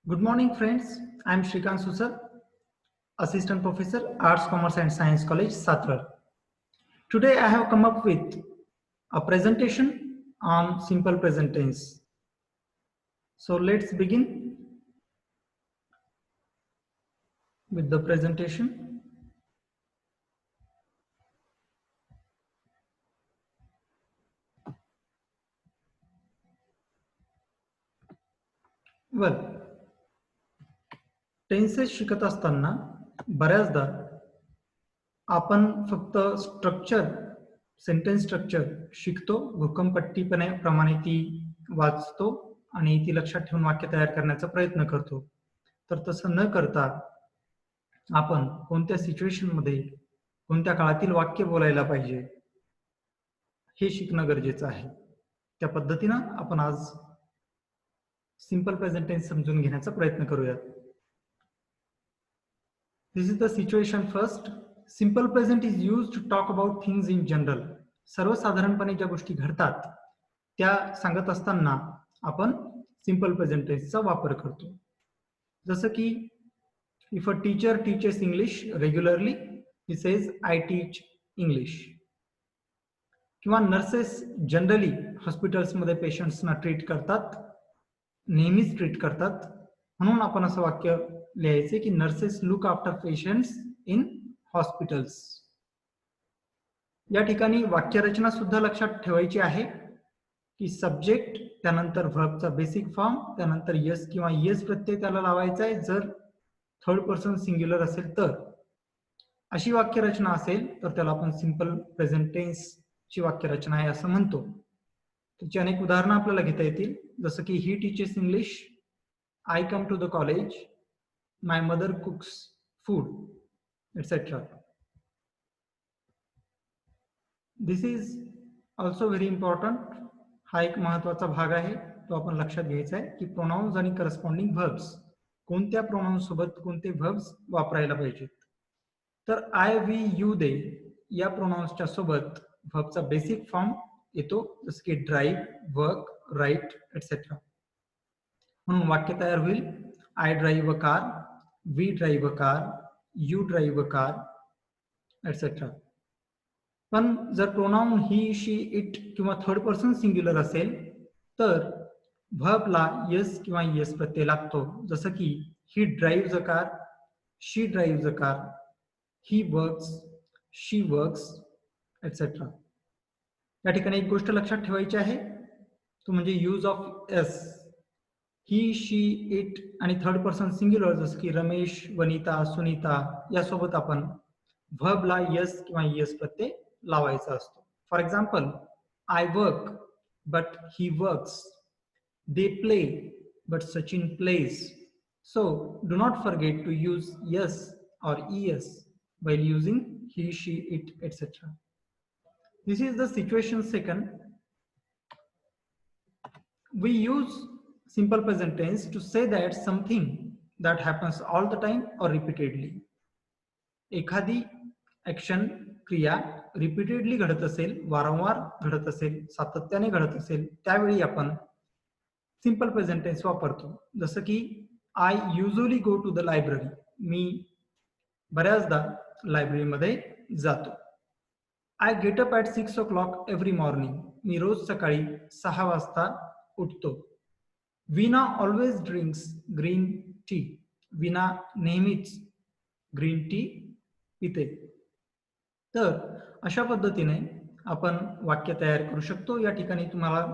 Good morning, friends. I am Shrikant Susar, Assistant Professor, Arts, Commerce and Science College, Satrar. Today, I have come up with a presentation on simple present tense. So, let's begin with the presentation. Well, tenses शिकत असताना बऱ्याचदा आपण फक्त structure sentence structure शिकतो, भूकंपट्टीप्रमाणे ती वाचतो आणि ती लक्षात ठेवून वाक्य तयार करण्याचा प्रयत्न करतो. तर तसं न करता आपण कोणत्या सिच्युएशन मध्ये कोणत्या काळातील वाक्य बोलायला पाहिजे हे शिकणं गरजेचं आहे. त्या पद्धतीनं आपण आज सिंपल प्रेझेंट टेन्स समजून घेण्याचा प्रयत्न करूयात. This is the situation first. Simple present is used to talk about things in general. सर्वसाधारणपणे ज्या गोष्टी घडतात त्या सांगत असताना आपण सिंपल प्रेझेंट टेन्सचा वापर करतो. जसं की if a teacher teaches English regularly, he says I teach English. किंवा नर्सेस जनरली हॉस्पिटल्समध्ये पेशंट्सना ट्रीट करतात, नेहमीच ट्रीट करतात, म्हणून आपण असं वाक्य लिहायचे की nurses look after patients in hospitals. या ठिकाणी वाक्यरचना सुद्धा लक्षात ठेवायची आहे की सब्जेक्ट, त्यानंतर व्हर्बचा बेसिक फॉर्म, त्यानंतर यस किंवा येस प्रत्यय त्याला लावायचा आहे. जर थर्ड पर्सन सिंग्युलर असेल तर, अशी वाक्यरचना असेल तर त्याला आपण सिंपल प्रेझेंट टेन्स ची वाक्यरचना आहे असं म्हणतो. त्याची अनेक उदाहरणं आपल्याला घेता येतील, जसं की he teaches English, I come to the college, my mother cooks food, etcetera. This is also very important. हा एक महत्वाचा भाग आहे, तो आपण लक्षात घ्यायचा आहे की प्रोनाउन्स आणि करस्पॉन्डिंग व्हर्ब्स, कोणत्या प्रोनाउन्स सोबत कोणते व्हर्ब्स वापरायला पाहिजेत. तर आय, वी, यू, दे या प्रोनाउन्सच्या सोबत व्हर्बचा बेसिक फॉर्म येतो, जसं की ड्राईव्ह, वर्क, राईट, एटसेट्रा. म्हणून वाक्य तयार होईल I drive a car, we drive a car, you drive a car, etcetera. पण जर प्रोनाउन ही, शी, इट किंवा थर्ड पर्सन सिंग्युलर असेल तर व्हर्बला यस किंवा येस प्रत्यय लागतो, जसं की he drives a car, she drives a car, he works, she works, etcetera. या ठिकाणी एक गोष्ट लक्षात ठेवायची आहे, तो म्हणजे use of S. He, she, it आणि थर्ड पर्सन सिंग्युलर जसं की रमेश, वनिता, सुनीता यासोबत आपण व्हर्बला यस किंवा येस प्रत्यय लावायचा असतो. For example, I work but he works, they play but Sachin plays. So do not forget to use S or E S while using he, she, it, etc. This is the situation second. We use simple present tense to say that something that happens all the time or repeatedly. एखादी action, क्रिया repeatedly घडत असेल, वारंवार घडत असेल, सातत्याने घडत असेल, त्यावेळी आपण सिंपल प्रेझेंट टेन्स वापरतो. जसं की I usually go to the library, मी बऱ्याचदा लायब्ररीमध्ये जातो. I get up at 6 o'clock every morning, मी रोज सकाळी 6 वाजता उठतो. Veena always drinks green tea, Veena नेहमीच ग्रीन टी पिते. तर अशा पद्धतीने आपण वाक्य तयार करू शकतो. या ठिकाणी तुम्हाला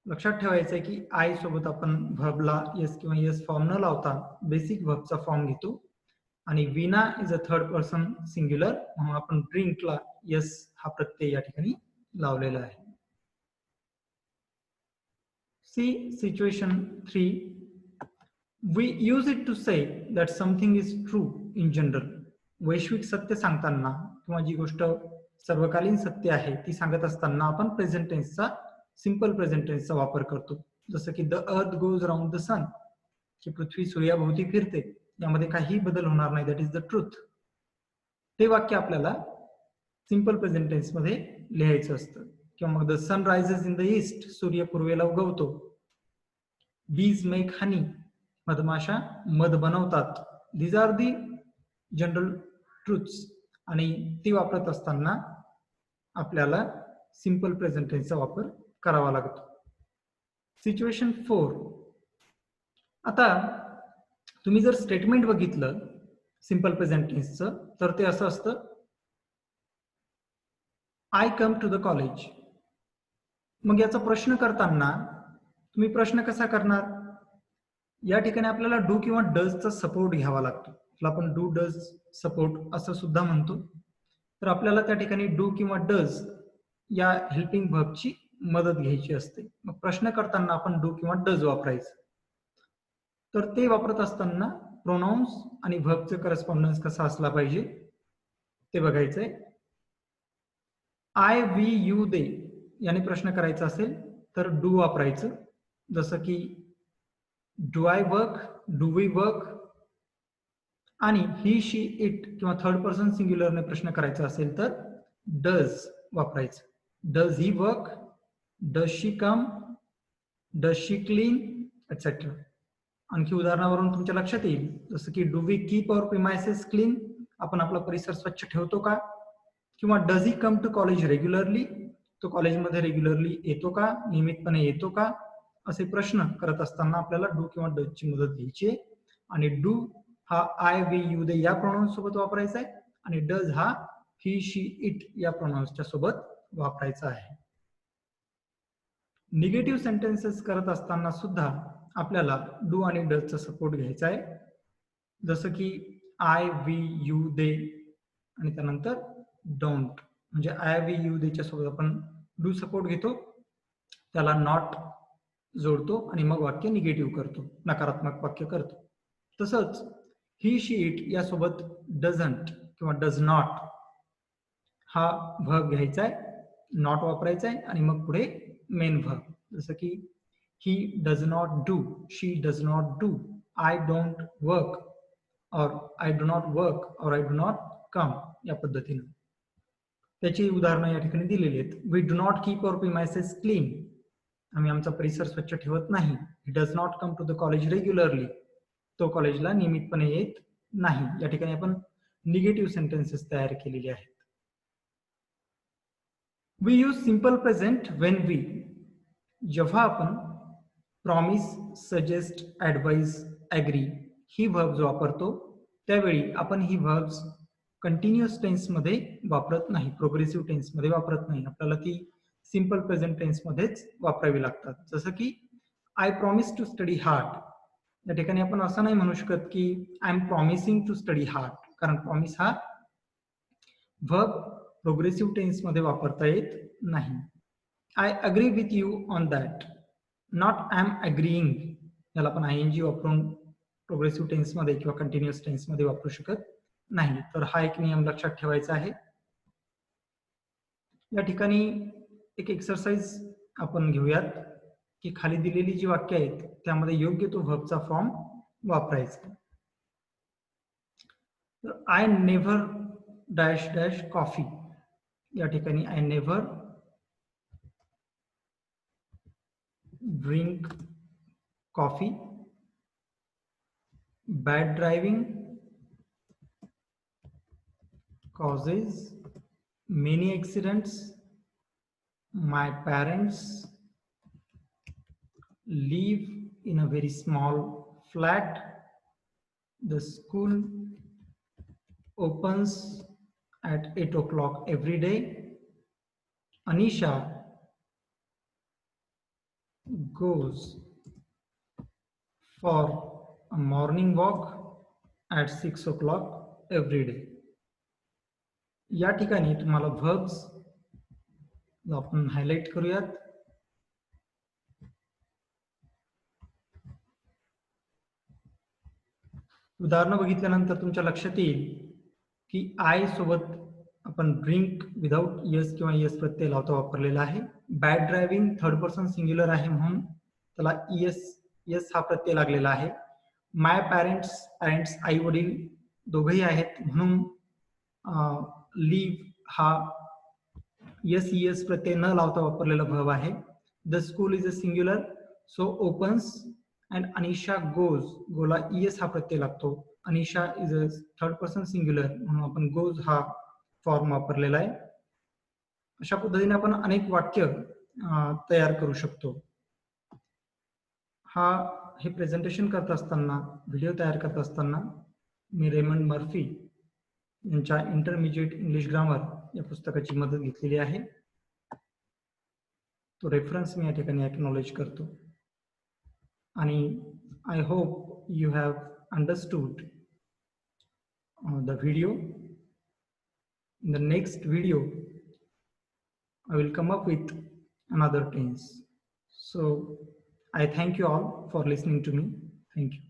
लक्षात ठेवायचं आहे की आय सोबत आपण व्हर्बला येस किंवा येस फॉर्म न लावता बेसिक व्हर्बचा फॉर्म घेतो, आणि Veena is a third person singular म्हणून आपण ड्रिंकला यस हा प्रत्यय या ठिकाणी लावलेला आहे. See situation 3. We use it to say that something is true in general. वैश्विक सत्य सांगताना किंवा जी गोष्ट सर्वकालीन सत्य आहे ती सांगत असताना आपण प्रेझेंट टेन्सचा, सिंपल प्रेझेंट टेन्सचा वापर करतो. जसं की the earth goes round the सन, की पृथ्वी सूर्याभोवती फिरते, यामध्ये काही बदल होणार नाही, दॅट इज द ट्रूथ. ते वाक्य आपल्याला सिंपल प्रेझेंट टेन्स मध्ये लिहायचं असतं. किंवा मग the sun rises in the east, सूर्य पूर्वेला उगवतो. बीज मेक हनी, मधमाशा मध बनवतात. These are the general truths. आणि ती वापरत असताना आपल्याला सिंपल प्रेझेंट टेन्सचा वापर करावा लागतो. सिच्युएशन 4. आता तुम्ही जर स्टेटमेंट बघितलं सिंपल प्रेझेंट टेन्सचं तर ते असं असतं, I come to the college. मग याचा प्रश्न करताना तुम्ही प्रश्न कसा करणार? या ठिकाणी आपल्याला डू किंवा डजचा सपोर्ट घ्यावा लागतो. त्याला आपण डू डज सपोर्ट असं सुद्धा म्हणतो. तर आपल्याला त्या ठिकाणी डू किंवा डज या हेल्पिंग व्हर्बची मदत घ्यायची असते. मग प्रश्न करताना आपण डू किंवा डज वापरायचं. तर ते वापरत असताना प्रोनाउन्स आणि व्हर्बचे करस्पॉन्डन्स कसा असला पाहिजे ते बघायचंय. आय, वी, यू, दे याने प्रश्न करायचा असेल तर डू वापरायचं. जसं की do I work, do we work. आणि ही, शी, इट किंवा थर्ड पर्सन सिंग्युलरने प्रश्न करायचा असेल तर डज वापरायचं. Does he work, does she come, does she clean, etcetera. आणखी उदाहरणावरून तुमच्या लक्षात येईल, जसं की do we keep our premises clean, आपण आपला परिसर स्वच्छ ठेवतो का? किंवा does he come to college regularly, तो कॉलेजमध्ये रेग्युलरली येतो का, नियमितपणे येतो का? असे प्रश्न करत असताना आपल्याला डू किंवा डजची मदत घ्यायची आहे. आणि डू हा आय, वी, यू, दे या प्रोनाउन्स सोबत वापरायचा आहे आणि डज हा ही, शी, इट या प्रोनाउन्सच्या सोबत वापरायचा आहे. निगेटिव्ह सेंटेन्सेस करत असताना सुद्धा आपल्याला डू आणि डजचा सपोर्ट घ्यायचा आहे. जसं की आय, वी, यू, दे आणि त्यानंतर डोंट. म्हणजे आय, वी, यू, देच्या सोबत आपण डू सपोर्ट घेतो, त्याला नॉट जोडतो आणि मग वाक्य निगेटिव्ह करतो, नकारात्मक वाक्य करतो. तसंच ही, शी, इट यासोबत डझंट किंवा डज नॉट हा व्हर्ब घ्यायचा आहे, नॉट वापरायचा आहे आणि मग पुढे मेन व्हर्ब. जसं की he does not do, she does not do, I don't work, or I do not work, or I do not come या पद्धतीने. त्याची उदाहरणं या ठिकाणी दिलेली आहेत. We do not keep our premises clean, आम्ही आमचा परिसर स्वच्छ ठेवत नाही. He does not come to the college regularly, तो कॉलेजला नियमितपणे येत नाही. या ठिकाणी आपण निगेटिव्ह सेंटेन्सेस तयार केलेले आहेत. We use simple present when we, जेव्हा आपण प्रॉमिस, सजेस्ट, ऍडवाइज, ऍग्री ही व्हर्ब्स वापरतो त्यावेळी आपण ही व्हर्ब्स कंटिन्युअस टेन्स मध्ये वापरत नाही, प्रोग्रेसिव्ह टेन्स मध्ये वापरत नाही. आपल्याला ती सिंपल प्रेझेंट टेन्स मध्येच वापरावी लागतात. जसं की I promise to study hard, या ठिकाणी आपण असं नाही म्हणू शकत की I am promising to study hard, कारण प्रॉमिस हा व्हर्ब प्रोग्रेसिव्ह टेन्स मध्ये वापरता येत नाही. I agree with you on that, not I am agreeing, याला आपण आयएनजी वापरून प्रोग्रेसिव्ह टेन्स मध्ये किंवा कंटिन्युअस टेन्स मध्ये वापरू शकत नाही. तर हा एक नियम लक्षात ठेवायचा आहे. या ठिकाणी एक एक्सरसाइज आपण घेऊयात की खाली दिलेली जी वाक्य आहेत त्यामध्ये योग्य तो व्हर्बचा फॉर्म वापरायचा. तर I never dash dash coffee, या ठिकाणी I never drink coffee. Bad driving causes many accidents. My parents live in a very small flat. The school opens at 8 o'clock every day. Anisha goes for a morning walk at 6 o'clock every day. या ठिकाणी तुम्हाला verbs आपण highlight करूयात. उदाहरणं बघितल्यानंतर तुमच्या लक्षात येईल की आय सोबत आपण ड्रिंक विदाउट यस किंवा यस प्रत्यय लावता वापरलेला आहे. Bad driving third person singular आहे म्हणून त्याला यस हा प्रत्यय लागलेला आहे. माय पॅरेंट्स आई वडील दोघेही आहेत म्हणून लिव्ह हा यस प्रत्यय न लावता वापरलेला व्हर्ब आहे. The school is a singular, so opens and Anisha goes, गोला ES हा प्रत्यय लागतो. Anisha is a third person singular म्हणून आपण गोज हा फॉर्म वापरलेला आहे. अशा पद्धतीने आपण अनेक वाक्य तयार करू शकतो. हे प्रेझेंटेशन करत असताना, व्हिडिओ तयार करत असताना मी रेमंड मर्फी यांच्या इंटरमिजिएट इंग्लिश ग्रामर या पुस्तकाची मदत घेतलेली आहे. तो रेफरन्स मी या ठिकाणी एक्नॉलेज करतो. आणि I hope you have understood the video. In the next video, I will come up with another tense. So I thank you all for listening to me. Thank you.